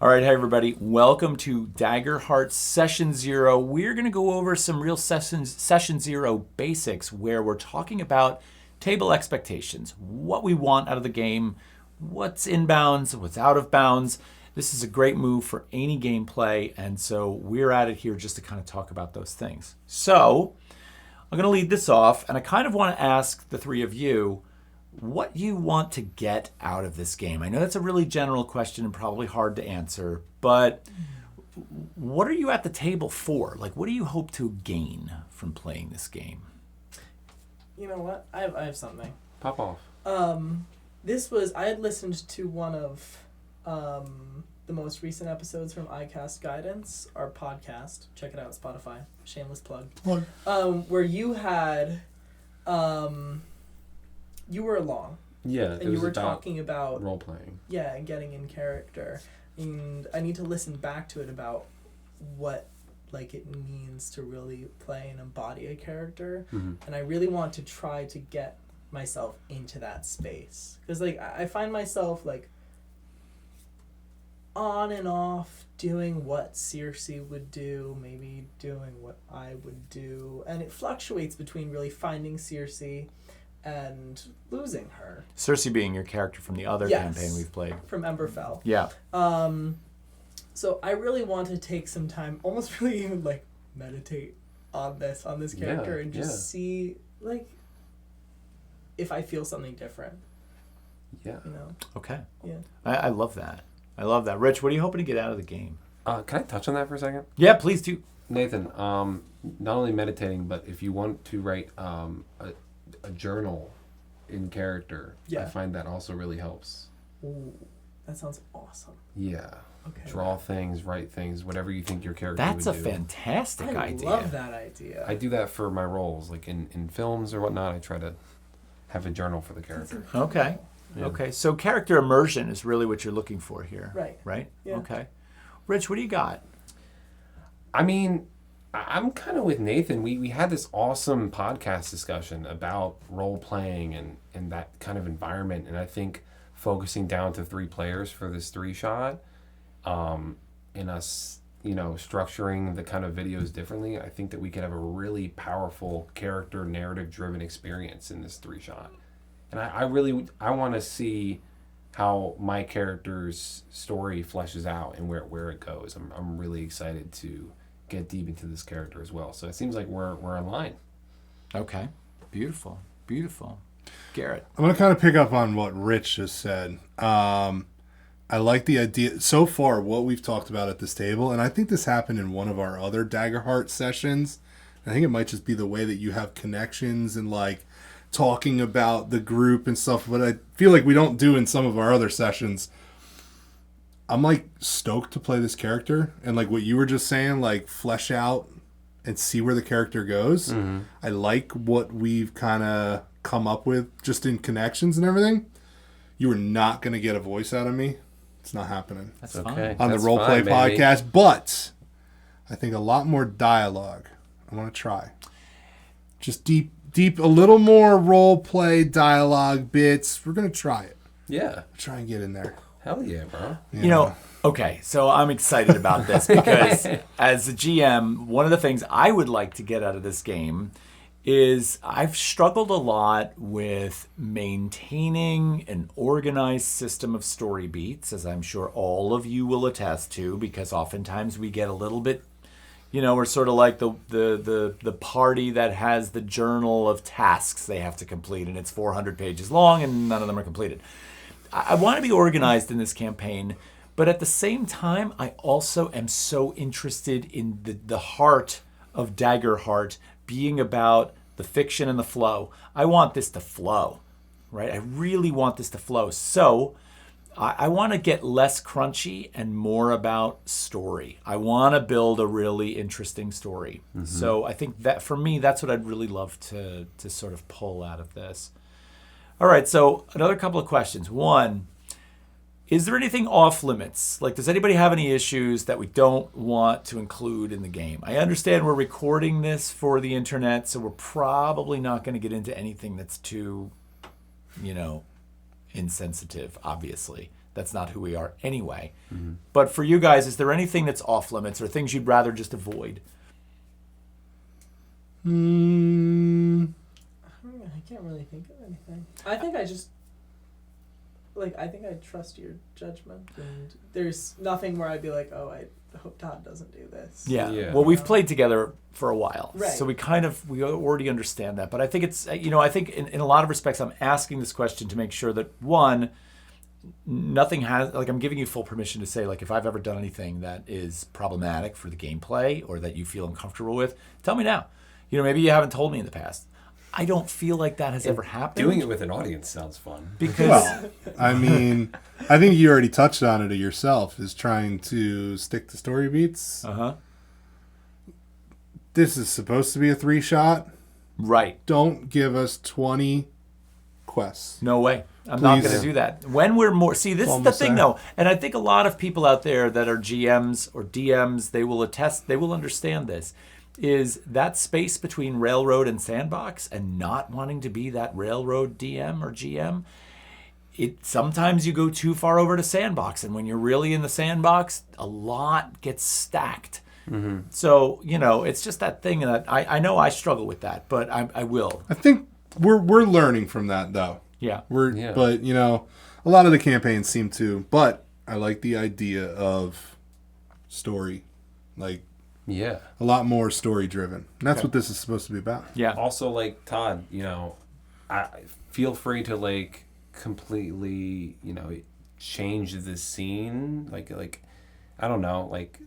All right, hi everybody. Welcome to Daggerheart Session 0. We're going to go over some real Session 0 basics where we're talking about table expectations, what we want out of the game, what's in bounds, what's out of bounds. This is a great move for any gameplay, and so we're at it here just to kind of talk about those things. So I'm going to lead this off, and I kind of want to ask the three of you what you want to get out of this game. I know that's a really general question and probably hard to answer, but what are you at the table for? Like, what do you hope to gain from playing this game? You know what? I have something. Pop off. I had listened to one of the most recent episodes from iCast Guidance, our podcast. Check it out, Spotify. Shameless plug. Where you had, you were along. Yeah, and you were talking about role playing. Yeah, and getting in character. And I need to listen back to it about what it means to really play and embody a character. Mm-hmm. And I really want to try to get myself into that space. Because I find myself on and off doing what Circe would do, maybe doing what I would do. And it fluctuates between really finding Circe and losing her. Circe being your character from the other campaign we've played. From Embers. Yeah. So I really want to take some time, almost really even meditate on this character and just see if I feel something different. Yeah. You know? Okay. Yeah. I love that. I love that. Rich, what are you hoping to get out of the game? Can I touch on that for a second? Yeah, please do. Nathan, not only meditating, but if you want to write a journal in character, I find that also really helps. Ooh, that sounds awesome. Yeah. Okay. Draw things, write things, whatever you think your character That's would do. That's a fantastic idea. I love that idea. I do that for my roles, in films or whatnot. I try to have a journal for the character. Okay. Yeah. Okay. So character immersion is really what you're looking for here. Right. Right? Yeah. Okay. Rich, what do you got? I mean, I'm kind of with Nathan. We had this awesome podcast discussion about role playing and that kind of environment, and I think focusing down to 3 players for this 3-shot, and us, structuring the kind of videos differently, I think that we could have a really powerful character narrative driven experience in this 3-shot. And I want to see how my character's story fleshes out and where it goes. I'm really excited to get deep into this character as well. So it seems like we're in line. Okay. Beautiful. Beautiful. Garrett. I'm going to kind of pick up on what Rich just said. I like the idea so far what we've talked about at this table, and I think this happened in one of our other Daggerheart sessions. I think it might just be the way that you have connections and talking about the group and stuff, but I feel like we don't do in some of our other sessions. I'm stoked to play this character, and what you were just saying, flesh out and see where the character goes. Mm-hmm. I like what we've kind of come up with just in connections and everything. You are not going to get a voice out of me. It's not happening. That's okay. fine. On That's the Roleplay podcast, but I think a lot more dialogue. I want to try. Just deep, a little more roleplay dialogue bits. We're going to try it. Yeah. Try and get in there. Hell yeah, bro. Yeah. Okay, so I'm excited about this because as a GM, one of the things I would like to get out of this game is I've struggled a lot with maintaining an organized system of story beats, as I'm sure all of you will attest to, because oftentimes we get a little bit, we're sort of like the party that has the journal of tasks they have to complete, and it's 400 pages long, and none of them are completed. I want to be organized in this campaign, but at the same time, I also am so interested in the heart of Daggerheart being about the fiction and the flow. I want this to flow, right? I really want this to flow. So I want to get less crunchy and more about story. I want to build a really interesting story. Mm-hmm. So I think that for me, that's what I'd really love to sort of pull out of this. All right, so another couple of questions. One, is there anything off limits? Does anybody have any issues that we don't want to include in the game? I understand we're recording this for the internet, so we're probably not going to get into anything that's too, insensitive, obviously. That's not who we are anyway. But for you guys, is there anything that's off limits or things you'd rather just avoid? I can't really think of anything. I think I trust your judgment, and there's nothing where I'd be like, oh, I hope Todd doesn't do this. Yeah. Well, we've played together for a while, right. So we already understand that. But I think it's, I think in a lot of respects, I'm asking this question to make sure that, one, nothing has, like, I'm giving you full permission to say, like, if I've ever done anything that is problematic for the gameplay or that you feel uncomfortable with, tell me now. Maybe you haven't told me in the past. I don't feel like that has ever happened. Doing it with an audience sounds fun. Because, I think you already touched on it yourself, is trying to stick to story beats. This is supposed to be a 3-shot. Right. Don't give us 20 quests. No way. I'm not going to do that. When we're more... See, this is the thing, though. And I think a lot of people out there that are GMs or DMs, they will attest, they will understand this, is that space between Railroad and Sandbox and not wanting to be that Railroad DM or GM, sometimes you go too far over to Sandbox. And when you're really in the Sandbox, a lot gets stacked. So, it's just that thing that I know I struggle with that, but I will. I think we're learning from that, though. Yeah. But, a lot of the campaigns seem to. But I like the idea of story. Like, a lot more story driven. And that's what this is supposed to be about. Yeah. Also, like, Todd, I feel free to, like, completely, change the scene. Like I don't know, like,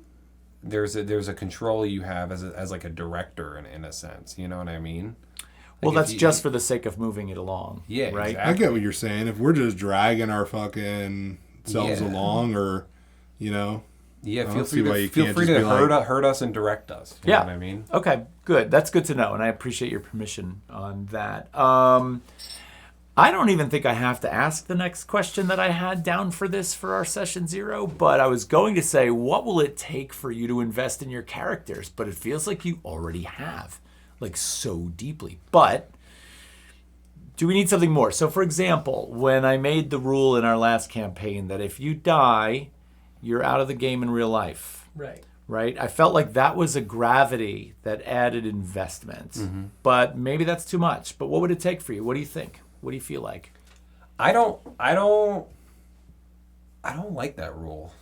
there's a control you have as like a director in a sense. You know what I mean? Well, that's just for the sake of moving it along. Yeah, right. Exactly. I get what you're saying. If we're just dragging our fucking selves along, or feel free to hurt us and direct us. You know what I mean? Okay, good. That's good to know, and I appreciate your permission on that. I don't even think I have to ask the next question that I had down for our session 0, but I was going to say, what will it take for you to invest in your characters? But it feels like you already have, like, so deeply. But do we need something more? So, for example, when I made the rule in our last campaign that if you die, you're out of the game in real life. Right? I felt like that was a gravity that added investment. But maybe that's too much. But what would it take for you? What do you think? What do you feel like? I don't like that rule.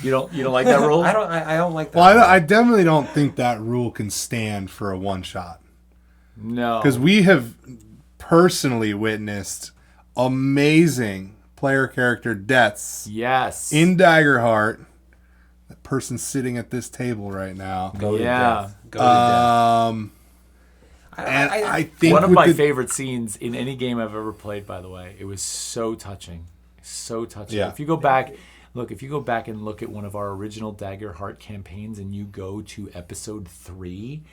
You don't like that rule? I don't like that. Well, I definitely don't think that rule can stand for a one-shot. No. Because we have personally witnessed amazing player character deaths. Yes. In Daggerheart. That person sitting at this table right now. Go to death. I think one of my favorite scenes in any game I've ever played, by the way. It was so touching. So touching. Yeah. If you go back and look at one of our original Daggerheart campaigns and you go to episode 3,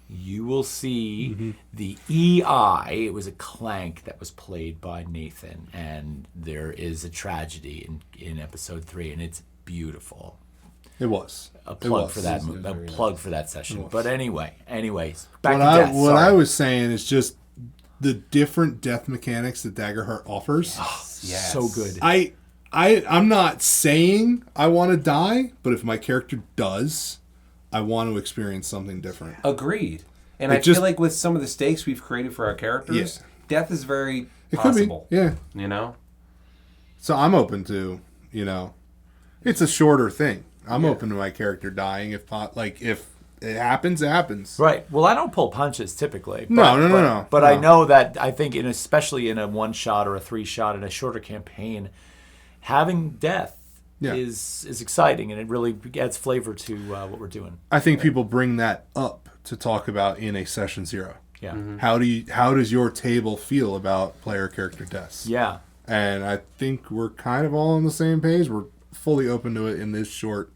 you will see the EI. It was a clank that was played by Nathan, and there is a tragedy in episode 3, and it's beautiful. It was a plug for that. A plug for that session. But anyways, back to death. What I was saying is just the different death mechanics that Daggerheart offers. Yes. So good. I'm not saying I want to die, but if my character does, I want to experience something different. Agreed. And I feel like with some of the stakes we've created for our characters, death is very possible. Could be. Yeah. So I'm open to, it's a shorter thing. I'm open to my character dying if it happens, it happens. Right. Well, I don't pull punches typically. No. But I know that I think especially in a 1-shot or a 3-shot in a shorter campaign, having death is exciting, and it really adds flavor to what we're doing. I think people bring that up to talk about in a session 0. Yeah. How does your table feel about player character deaths? Yeah. And I think we're kind of all on the same page. We're fully open to it in this short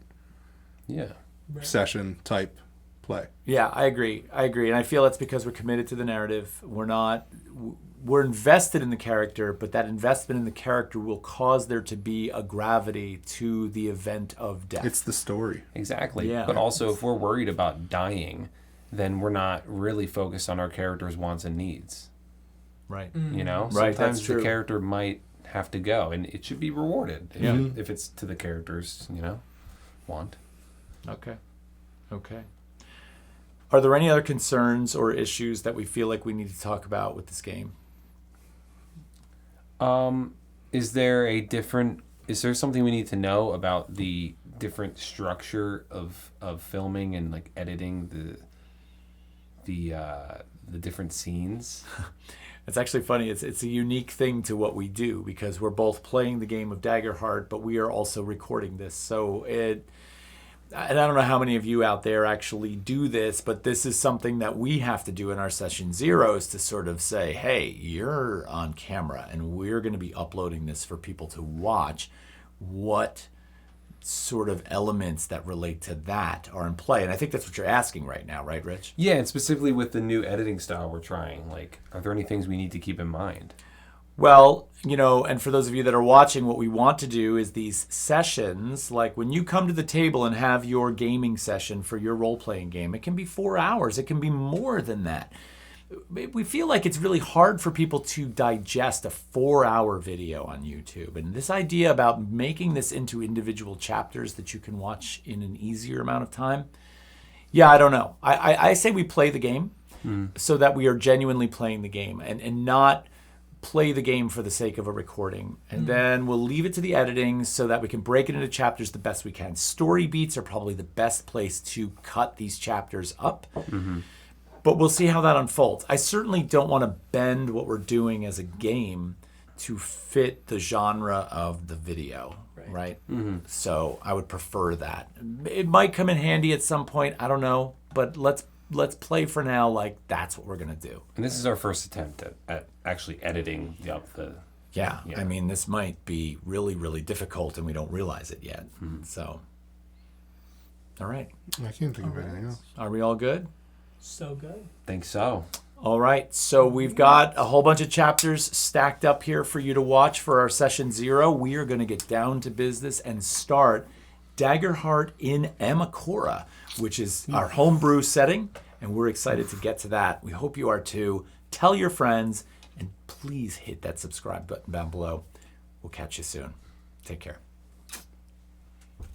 session type play. Yeah, I agree. And I feel that's because we're committed to the narrative. We're invested in the character, but that investment in the character will cause there to be a gravity to the event of death. It's the story. Exactly. Yeah. But also, if we're worried about dying, then we're not really focused on our character's wants and needs. Right. Sometimes Right, that's true. the character might have to go, and it should be rewarded if it's to the characters, want. Okay. Are there any other concerns or issues that we feel like we need to talk about with this game? Is there something we need to know about the different structure of filming and like editing the different scenes? It's actually funny. It's a unique thing to what we do because we're both playing the game of Daggerheart, but we are also recording this. So and I don't know how many of you out there actually do this, but this is something that we have to do in our session zeros to sort of say, hey, you're on camera and we're going to be uploading this for people to watch. What sort of elements that relate to that are in play? And I think that's what you're asking right now, right, Rich? Yeah, and specifically with the new editing style we're trying, like, are there any things we need to keep in mind? Well, and for those of you that are watching, what we want to do is these sessions, like when you come to the table and have your gaming session for your role-playing game, it can be 4 hours. It can be more than that. We feel like it's really hard for people to digest a 4-hour video on YouTube. And this idea about making this into individual chapters that you can watch in an easier amount of time, yeah, I don't know. I say we play the game so that we are genuinely playing the game and not play the game for the sake of a recording. And then we'll leave it to the editing so that we can break it into chapters the best we can. Story beats are probably the best place to cut these chapters up. But we'll see how that unfolds. I certainly don't want to bend what we're doing as a game to fit the genre of the video, right? So I would prefer that. It might come in handy at some point. I don't know. But let's play for now like that's what we're going to do. And this is our first attempt at actually editing the... Yeah, I mean, this might be really, really difficult and we don't realize it yet. So, all right. I can't think of anything else. Are we all good? So good. Think so. All right, so we've got a whole bunch of chapters stacked up here for you to watch for our session 0. We are going to get down to business and start Daggerheart in Amicora, which is our homebrew setting, and we're excited to get to that. We hope you are too. Tell your friends, and please hit that subscribe button down below. We'll catch you soon. Take care.